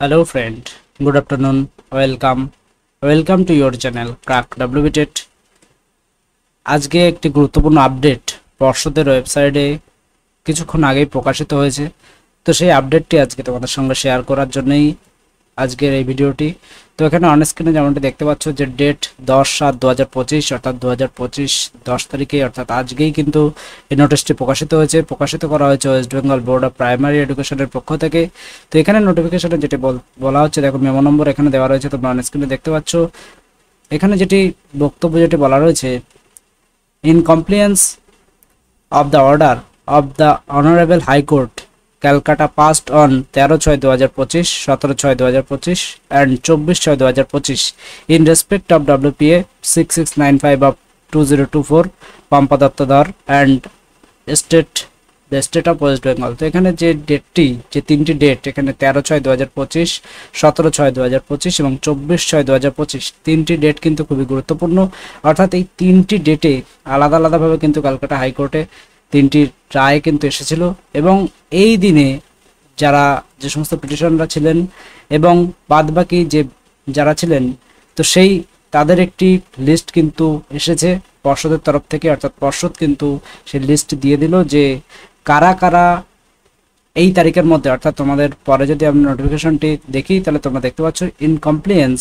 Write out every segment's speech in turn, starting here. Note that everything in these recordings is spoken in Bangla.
Hello friend, good afternoon, welcome to your channel Crack WBTET। আজকে একটি গুরুত্বপূর্ণ আপডেট পর্ষদের ওয়েবসাইটে কিছুক্ষণ আগেই প্রকাশিত হয়েছে। তো সেই আপডেটটি আজকে তোমাদের সঙ্গে শেয়ার করার জন্যই আজকের এই ভিডিওটি। তো এখানে অন স্ক্রিনে যেমনটি দেখতে পাচ্ছ যে ডেট 10/7/2025 অর্থাৎ 2025 10 তারিখে অর্থাৎ আজকেই কিন্তু এই নোটিশটি প্রকাশিত করা হয়েছে West Bengal board of primary এডুকেশনের পক্ষ থেকে। তো এখানে নোটিফিকেশনে যেটি বলা হচ্ছে, দেখো মেমো নম্বর এখানে দেওয়া রয়েছে, তোমরা অন স্ক্রিনে দেখতে পাচ্ছ। এখানে যেটি বক্তব্য যেটি বলা রয়েছে, in compliance of the order of the Honorable High Court, Calcutta passed on 13/6/2025, 17/6/2025 and 24/6/2025 in respect of WPA 6695 of 2024 Pampadattadar and the state of West Bengal। তো এখানে যে ডেটটি, যে তিনটি ডেট এখানে 13/6/2025, 17/6/2025 এবং 24/6/2025 তিনটি ডেট কিন্তু খুবই গুরুত্বপূর্ণ। অর্থাৎ এই তিনটি ডেটে আলাদা আলাদাভাবে কিন্তু ক্যালকাটা হাইকোর্টে তিনটি রায় কিন্তু এসেছিল এবং এই দিনে যে সমস্ত পিটিশনরা ছিলেন এবং বাদবাকি যারা ছিলেন, তো তাদের একটি লিস্ট কিন্তু এসেছে পর্ষদের তরফ থেকে। অর্থাৎ পর্ষদ কিন্তু সেই লিস্ট দিয়ে দিল যে কারা কারা এই তারিখের মধ্যে, অর্থাৎ তোমাদের পরে যদি আমরা নোটিফিকেশনটি দেখি তাহলে তোমরা দেখতে পাচ্ছ, in compliance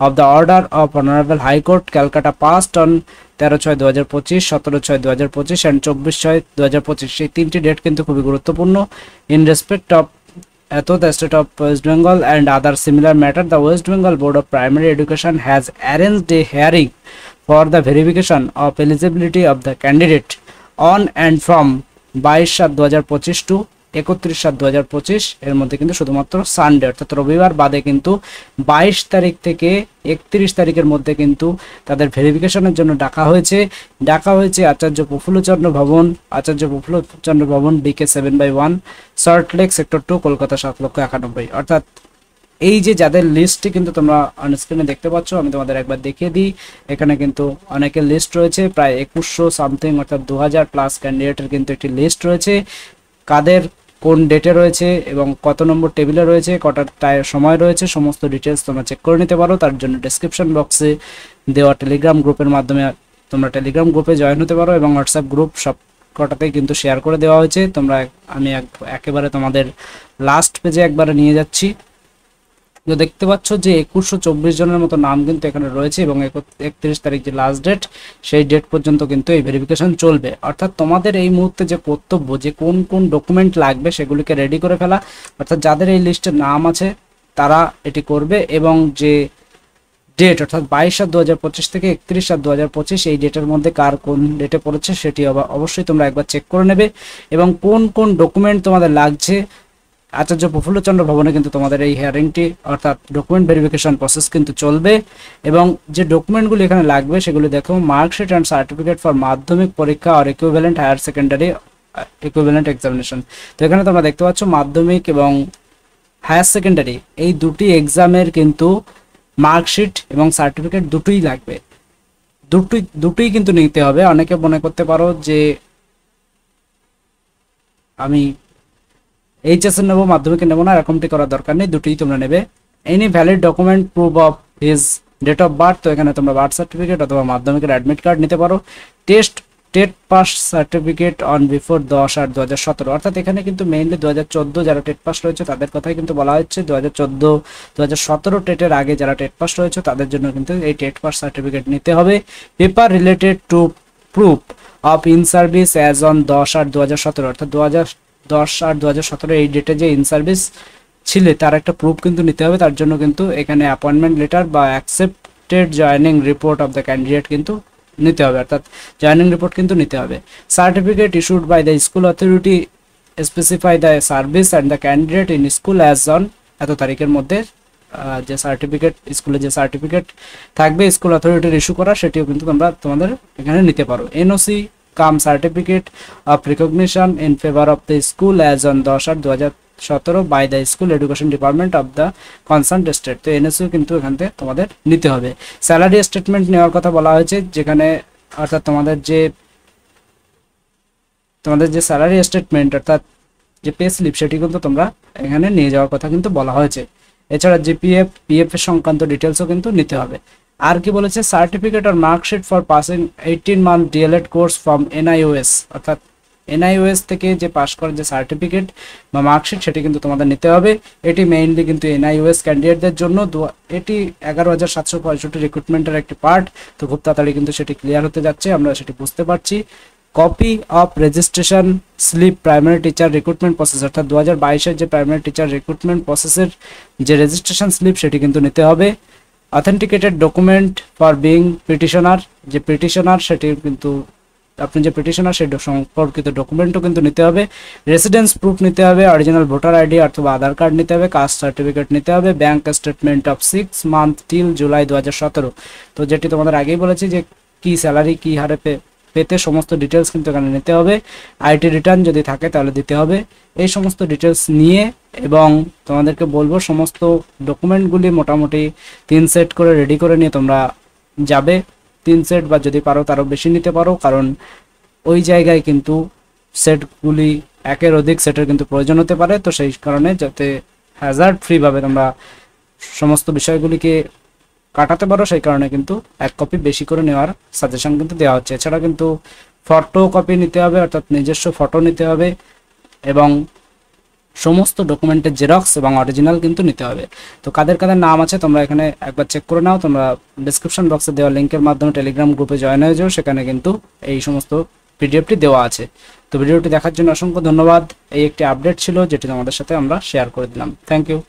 of the order of honourable high court Calcutta past on 13/6/2025, 17/6/2025 and 24/6/2025। সেই তিনটি ডেট কিন্তু খুবই গুরুত্বপূর্ণ। In respect of the state of West Bengal and other similar matter, the West Bengal Board of Primary Education has arranged a hearing for the verification of eligibility of the candidate on and from 22/7/2025 to 31/7/2025 এর মধ্যে কিন্তু শুধুমাত্র সানডে অর্থাৎ রবিবার বাদে কিন্তু 22 তারিখ থেকে 31 তারিখের মধ্যে কিন্তু তাদের ভেরিফিকেশনের জন্য ডাকা হয়েছে আচার্য প্রফুল্লচন্দ্র ভবন DK 7/1 সল্টলেক সেক্টর 2 কলকাতা 7,91,000। অর্থাৎ এই যে যাদের লিস্টটি কিন্তু তোমরা অন স্ক্রিনে দেখতে পাচ্ছ, আমি তোমাদের একবার দেখিয়ে দিই। এখানে কিন্তু অনেকের লিস্ট রয়েছে, প্রায় 2100 সামথিং অর্থাৎ 2000 প্লাস ক্যান্ডিডেটের কিন্তু একটি লিস্ট রয়েছে। কাদের কোন ডেটে রয়েছে এবং কত নম্বর টেবিলে রয়েছে, কটার সময় রয়েছে, সমস্ত ডিটেলস তোমরা চেক করে নিতে পারো। তার জন্য ডেসক্রিপশন বক্সে দেওয়া টেলিগ্রাম গ্রুপের মাধ্যমে তোমরা টেলিগ্রাম গ্রুপে জয়েন হতে পারো এবং হোয়াটসঅ্যাপ গ্রুপ সব কটাতেই কিন্তু শেয়ার করে দেওয়া হয়েছে। আমি একেবারে তোমাদের লাস্ট পেজে একবারে নিয়ে যাচ্ছি। তো দেখতে পাচ্ছ যে 2124 জনের মতো নাম কিন্তু এখানে রয়েছে এবং 31 তারিখ যে লাস্ট ডেট, সেই ডেট পর্যন্ত কিন্তু এই ভেরিফিকেশন চলবে। অর্থাৎ তোমাদের এই মুহূর্তে যে কর্তব্য, যে কোন কোন ডকুমেন্ট লাগবে সেগুলিকে রেডি করে ফেলা। অর্থাৎ যাদের এই লিস্টে নাম আছে তারা এটি করবে এবং যে ডেট অর্থাৎ 22/7/2025 থেকে 31/7/2025 এই ডেটের মধ্যে কার কোন ডেটে পড়েছে সেটি অবশ্যই তোমরা একবার চেক করে নেবে এবং কোন কোন ডকুমেন্ট তোমাদের লাগছে। আচার্য প্রফুল্লচন্দ্র ভবনে কিন্তু তোমাদের এই হিয়ারিংটি অর্থাৎ ডকুমেন্ট ভেরিফিকেশন প্রসেস কিন্তু চলবে এবং যে ডকুমেন্টগুলি এখানে লাগবে সেগুলি দেখো, marksheet and certificate for Madhyamik পরীক্ষা আর equivalent higher secondary equivalent examination. তো এখানে তোমরা দেখতে পাচ্ছ মাধ্যমিক এবং হায়ার সেকেন্ডারি এই দুটি এক্সামের কিন্তু মার্কশিট এবং সার্টিফিকেট দুটোই লাগবে, দুটোই কিন্তু নিতে হবে। অনেকে মনে করতে পারো যে আমি এইচএসএ নেবো, মাধ্যমিকে নেবো না, এরকমটি করার দরকার নেই, দুটোই তোমরা নেবে। Any valid document proof of his date of birth, তো এখানে তোমরা বার্থ সার্টিফিকেট অথবা মাধ্যমিকের অ্যাডমিট কার্ড নিতে পারো। TET pass certificate on before 10/8/2017, অর্থাৎ এখানে কিন্তু মেইনলি 2014 যারা টেট পাস রয়েছে তাদের কথাই কিন্তু বলা হচ্ছে। 2014-2017 টেটের আগে যারা টেট পাস রয়েছে তাদের জন্য কিন্তু এই টেট পাস সার্টিফিকেট নিতে হবে। Paper related to proof of in service as on 10/8/2017, অর্থাৎ 10/8/2017 এই ডেটে যে ইন সার্ভিস ছিলে তার একটা প্রুফ কিন্তু নিতে হবে। তার জন্য কিন্তু এখানে অ্যাপয়েন্টমেন্ট লেটার বা accepted joining report of the candidate কিন্তু নিতে হবে, অর্থাৎ জয়েনিং রিপোর্ট কিন্তু নিতে হবে। Certificate issued by the school authority specify the service and the candidate in school as on, এত তারিখের মধ্যে যে সার্টিফিকেট স্কুলে যে সার্টিফিকেট থাকবে স্কুল অথরিটির ইস্যু করা সেটিও কিন্তু তোমাদের এখানে নিতে পারো। NOC cum certificate of recognition in favour of the school as on 10/8/2017 by the school education department of the concern state, তো এনএসইউ কিন্তু এখান থেকে তোমাদের নিতে হবে। স্যালারি স্টেটমেন্ট নেওয়ার কথা বলা হয়েছে, যেখানে অর্থাৎ তোমাদের যে স্যালারি স্টেটমেন্ট অর্থাৎ যে পে স্লিপ সেটি কিন্তু তোমরা এখানে নিয়ে যাওয়ার কথা কিন্তু বলা হয়েছে এছাড়া জিপিএফ পিএফ এর সংক্রান্ত ডিটেলসও কিন্তু নিতে হবে। আর কি বলেছে, সার্টিফিকেট আর marksheet for passing 18 month DElEd course from NIOS, অর্থাৎ এনআইওএস থেকে যে পাস করার যে সার্টিফিকেট বা মার্কশিট সেটি কিন্তু তোমাদের নিতে হবে। এটি মেইনলি কিন্তু এনআইওএস ক্যান্ডিডেটদের জন্য। এটি 11,765 রিক্রুটমেন্টের একটি পার্ট, তো খুব তাড়াতাড়ি কিন্তু সেটি ক্লিয়ার হতে যাচ্ছে, আমরা সেটি বুঝতে পারছি। Copy of registration slip primary teacher recruitment process, অর্থাৎ 2022-এর যে প্রাইমারি টিচার রিক্রুটমেন্ট প্রসেসের যে রেজিস্ট্রেশন স্লিপ সেটি কিন্তু নিতে হবে। Authenticated document for being petitioner, যে পিটিশনার সেটি কিন্তু আপনি যে পিটিশনার সেই সম্পর্কিত ডকুমেন্টও কিন্তু নিতে হবে। রেসিডেন্স প্রুফ নিতে হবে, অরিজিনাল ভোটার আইডি অথবা আধার কার্ড নিতে হবে, কাস্ট সার্টিফিকেট নিতে হবে, bank statement of 6 month till July 2017। তো যেটি তোমাদের আগেই বলেছি যে কি স্যালারি কি হারে পেতে সমস্ত ডিটেলস কিন্তু এখানে নিতে হবে। আইটি রিটার্ন যদি থাকে তাহলে দিতে হবে। এই সমস্ত ডিটেলস নিয়ে এবং তোমাদেরকে বলবো সমস্ত ডকুমেন্টগুলি মোটামুটি 3 সেট করে রেডি করে নিয়ে তোমরা যাবে। 3 সেট বা যদি পারো তারও বেশি নিতে পারো, কারণ ওই জায়গায় কিন্তু সেটগুলি একের অধিক সেটের কিন্তু প্রয়োজন হতে পারে। তো সেই কারণে যাতে হ্যাজার্ড ফ্রিভাবে তোমরা সমস্ত বিষয়গুলিকে কাটাতে পারো সেই কারণে কিন্তু 1 কপি বেশি করে নেওয়ার সাজেশন কিন্তু দেওয়া হচ্ছে। এছাড়া কিন্তু ফটো কপি নিতে হবে, অর্থাৎ নিজস্ব ফটো নিতে হবে এবং সমস্ত ডকুমেন্টের জেরক্স এবং অরিজিনাল কিন্তু নিতে হবে। তো কাদের কাদের নাম আছে তোমরা এখানে একবার চেক করে নাও। তোমরা ডেসক্রিপশন বক্সে দেওয়া লিঙ্কের মাধ্যমে টেলিগ্রাম গ্রুপে জয়েন হয়ে যাও, সেখানে কিন্তু এই সমস্ত পিডিএফটি দেওয়া আছে। তো ভিডিওটি দেখার জন্য অসংখ্য ধন্যবাদ। এই একটি আপডেট ছিল যেটি তোমাদের সাথে আমরা শেয়ার করে দিলাম। Thank you.